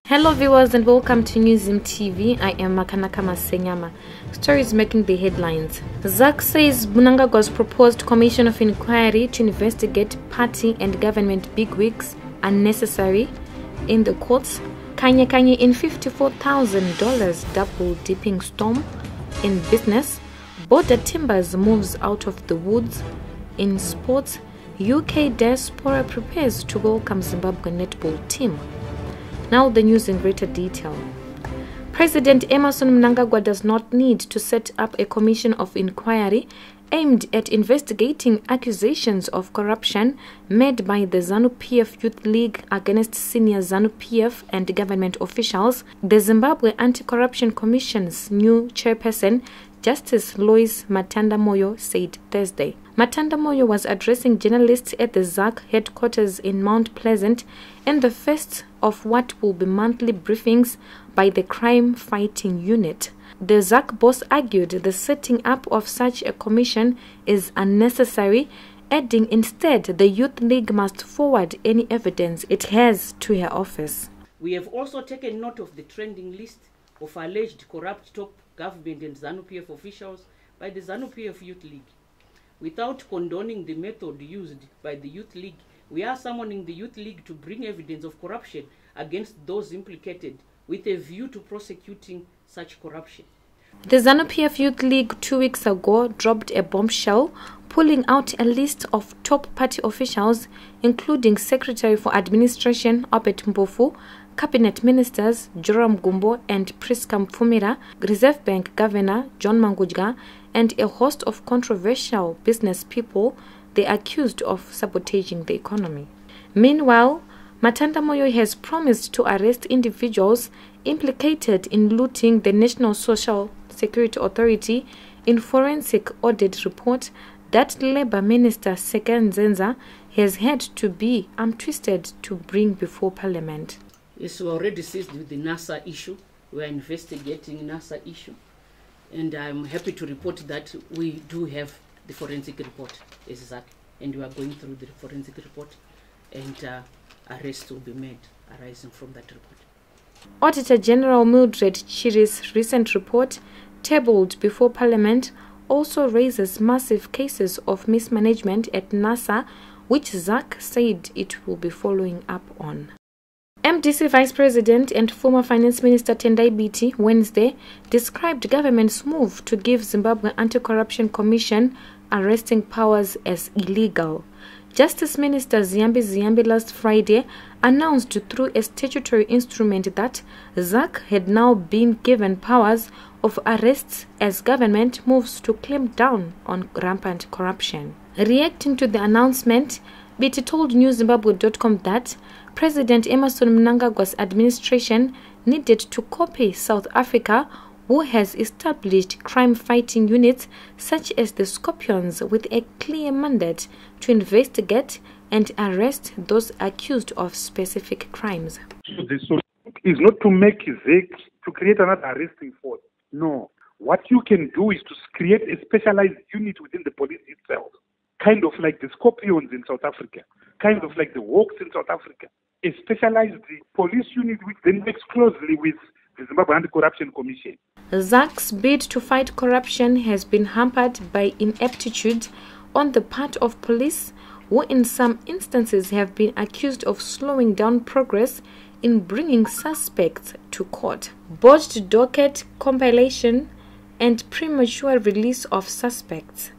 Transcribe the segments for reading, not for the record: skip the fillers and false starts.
Hello viewers and welcome to Newzim TV. I am Makanaka Masenyama. Stories making the headlines. ZACC says Mnangagwa's proposed commission of inquiry to investigate party and government bigwigs unnecessary in the courts. Kanye in $54,000 double-dipping storm in business. Border Timbers moves out of the woods. In sports, UK diaspora prepares to welcome Zimbabwe netball team. Now the news in greater detail. President Emmerson Mnangagwa does not need to set up a commission of inquiry aimed at investigating accusations of corruption made by the ZANU-PF Youth League against senior ZANU-PF and government officials. The Zimbabwe Anti-Corruption Commission's new chairperson, Justice Lois Matanda-Moyo, said Thursday. Matanda-Moyo was addressing journalists at the ZACC headquarters in Mount Pleasant in the first of what will be monthly briefings by the crime-fighting unit. The ZACC boss argued the setting up of such a commission is unnecessary, adding instead the Youth League must forward any evidence it has to her office. We have also taken note of the trending list of alleged corrupt top government and ZANU-PF officials by the ZANU-PF Youth League. Without condoning the method used by the Youth League, we are summoning the Youth League to bring evidence of corruption against those implicated with a view to prosecuting such corruption. The ZANU-PF Youth League 2 weeks ago dropped a bombshell, pulling out a list of top party officials, including Secretary for Administration Obet Mpofu, Cabinet Ministers Joram Gumbo and Priska Mfumira, Reserve Bank Governor John Mangudga, and a host of controversial business people they accused of sabotaging the economy. Meanwhile, Matanda-Moyo has promised to arrest individuals implicated in looting the National Social Security Authority in forensic audit report that Labour Minister Seka Nzenza has had to be twisted to bring before Parliament. Yes, we already seized with the NASA issue. We are investigating NASA issue. And I'm happy to report that we do have the forensic report as ZACC, and we are going through the forensic report, and arrests will be made arising from that report. Auditor General Mildred Chiri's recent report, tabled before Parliament, also raises massive cases of mismanagement at NASA, which ZACC said it will be following up on. MDC Vice President and former Finance Minister Tendai Biti Wednesday described government's move to give Zimbabwe Anti-Corruption Commission arresting powers as illegal. Justice Minister Ziyambi last Friday announced through a statutory instrument that ZACC had now been given powers of arrests as government moves to clamp down on rampant corruption. Reacting to the announcement, Biti told NewZimbabwe.com that President Emmerson Mnangagwa's administration needed to copy South Africa, who has established crime-fighting units such as the Scorpions with a clear mandate to investigate and arrest those accused of specific crimes. So the solution is not to make ZACC to create another arresting force. No. What you can do is to create a specialized unit within the police itself, kind of like the Scorpions in South Africa, kind of like the Hawks in South Africa. A specialized police unit which then works closely with the Zimbabwe Anti-Corruption Commission. ZACC's bid to fight corruption has been hampered by ineptitude on the part of police, who in some instances have been accused of slowing down progress in bringing suspects to court. Botched docket compilation and premature release of suspects.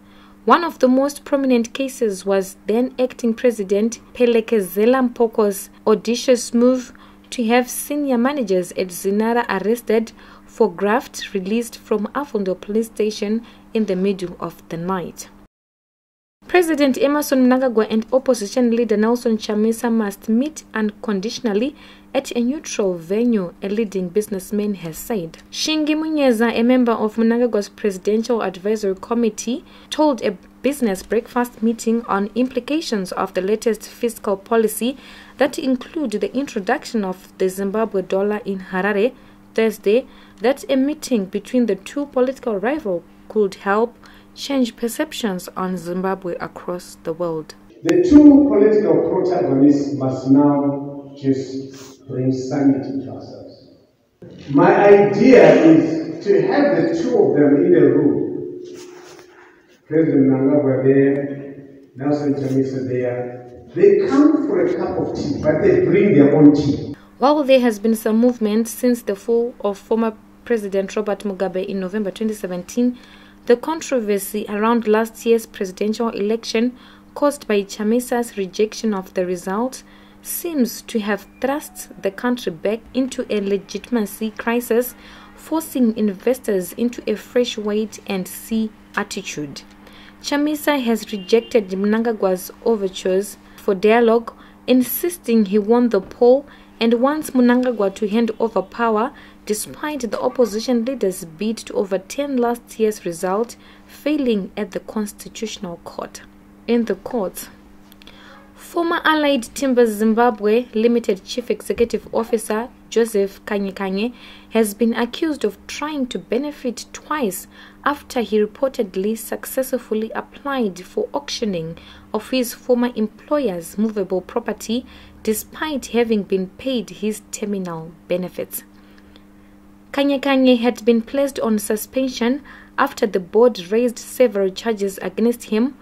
One of the most prominent cases was then acting President Phelekezela Mpoko's audacious move to have senior managers at Zinara arrested for graft released from Afundo police station in the middle of the night. President Emmerson Mnangagwa and opposition leader Nelson Chamisa must meet unconditionally at a neutral venue, a leading businessman has said. Shingi Munyeza, a member of Mnangagwa's Presidential Advisory Committee, told a business breakfast meeting on implications of the latest fiscal policy that include the introduction of the Zimbabwe dollar in Harare Thursday that a meeting between the two political rivals could help change perceptions on Zimbabwe across the world. The two political protagonists must now just bring sanity to ourselves. My idea is to have the two of them in a room. President Mnangagwa there, Nelson Chamisa there. They come for a cup of tea, but they bring their own tea. While there has been some movement since the fall of former President Robert Mugabe in November 2017, the controversy around last year's presidential election caused by Chamisa's rejection of the result seems to have thrust the country back into a legitimacy crisis, forcing investors into a fresh wait-and-see attitude. Chamisa has rejected Mnangagwa's overtures for dialogue, insisting he won the poll and wants Mnangagwa to hand over power despite the opposition leader's bid to overturn last year's result, failing at the Constitutional Court. In the courts, former Allied Timbers Zimbabwe Limited Chief Executive Officer Joseph Kanye has been accused of trying to benefit twice after he reportedly successfully applied for auctioning of his former employer's movable property despite having been paid his terminal benefits. Kanye had been placed on suspension after the board raised several charges against him,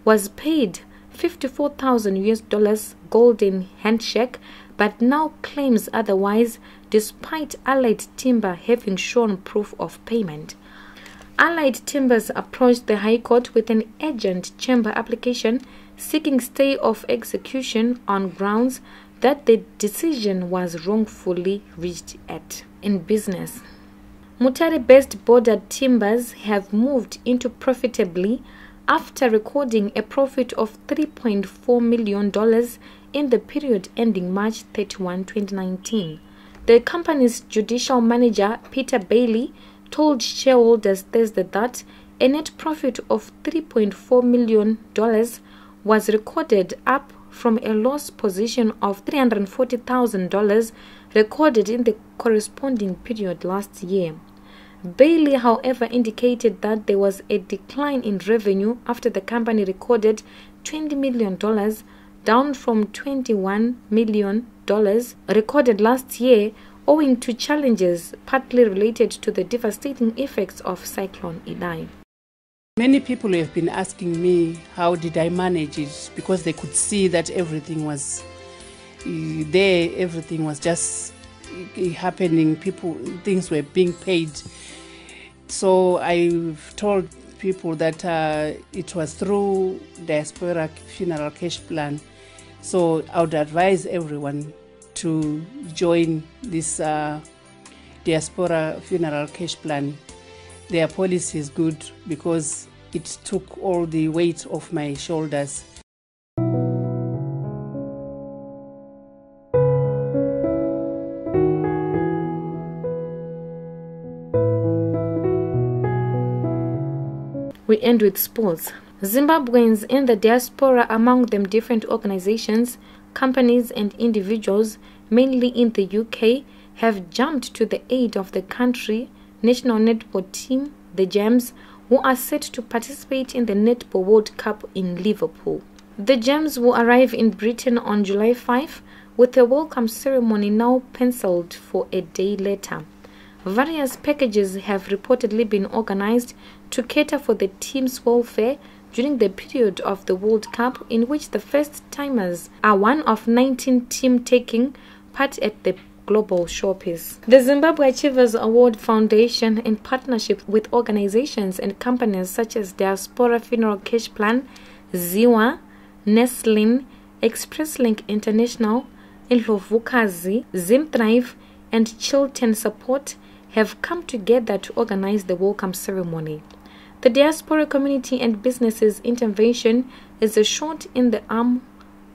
was paid $54,000 golden handshake, but now claims otherwise despite Allied Timber having shown proof of payment. Allied Timbers approached the High Court with an urgent chamber application seeking stay of execution on grounds that the decision was wrongfully reached at. In business, Mutare-based Border Timbers have moved into profitably after recording a profit of $3.4 million in the period ending March 31, 2019. The company's judicial manager, Peter Bailey, told shareholders Thursday that a net profit of $3.4 million was recorded, up from a loss position of $340,000 recorded in the corresponding period last year. Bailey, however, indicated that there was a decline in revenue after the company recorded $20 million, down from $21 million recorded last year, owing to challenges partly related to the devastating effects of Cyclone Idai. Many people have been asking me how did I manage it, because they could see that everything was there, everything was just happening, things were being paid. So I've told people that it was through Diaspora Funeral Cash Plan. So I would advise everyone to join this Diaspora Funeral Cash Plan. Their policy is good because it took all the weight off my shoulders. We end with sports. Zimbabweans in the diaspora, among them different organizations, companies and individuals, mainly in the UK, have jumped to the aid of the country national netball team, the Gems, who are set to participate in the Netball World Cup in Liverpool. The Gems will arrive in Britain on July 5, with a welcome ceremony now penciled for a day later. Various packages have reportedly been organized to cater for the team's welfare during the period of the World Cup, in which the first-timers are one of 19 teams taking part at the global showpiece. The Zimbabwe Achievers Award Foundation, in partnership with organizations and companies such as Diaspora Funeral Cash Plan, Ziwa, Nestlin, ExpressLink International, Indlovukazi, Zimthrive, and Chilton Support, have come together to organize the welcome ceremony. The diaspora community and businesses intervention is a shot in the arm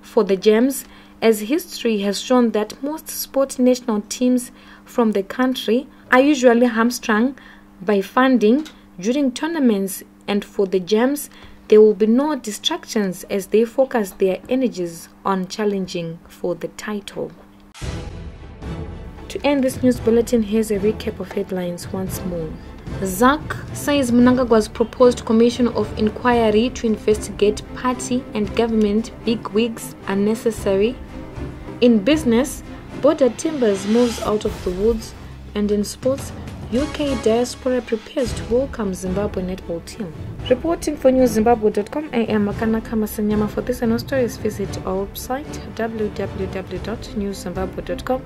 for the Gems, as history has shown that most sport national teams from the country are usually hamstrung by funding during tournaments, and for the Gems, there will be no distractions as they focus their energies on challenging for the title. To end this news bulletin, here's a recap of headlines once more. ZACC says Mnangagwa's proposed commission of inquiry to investigate party and government bigwigs are necessary. In business, Border Timbers moves out of the woods, and in sports, UK diaspora prepares to welcome Zimbabwe netball team. Reporting for newszimbabwe.com, I am Mnangagwa Masenyama. For this and more stories, visit our website www.newszimbabwe.com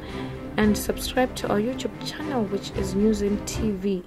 and subscribe to our YouTube channel, which is Newzim TV.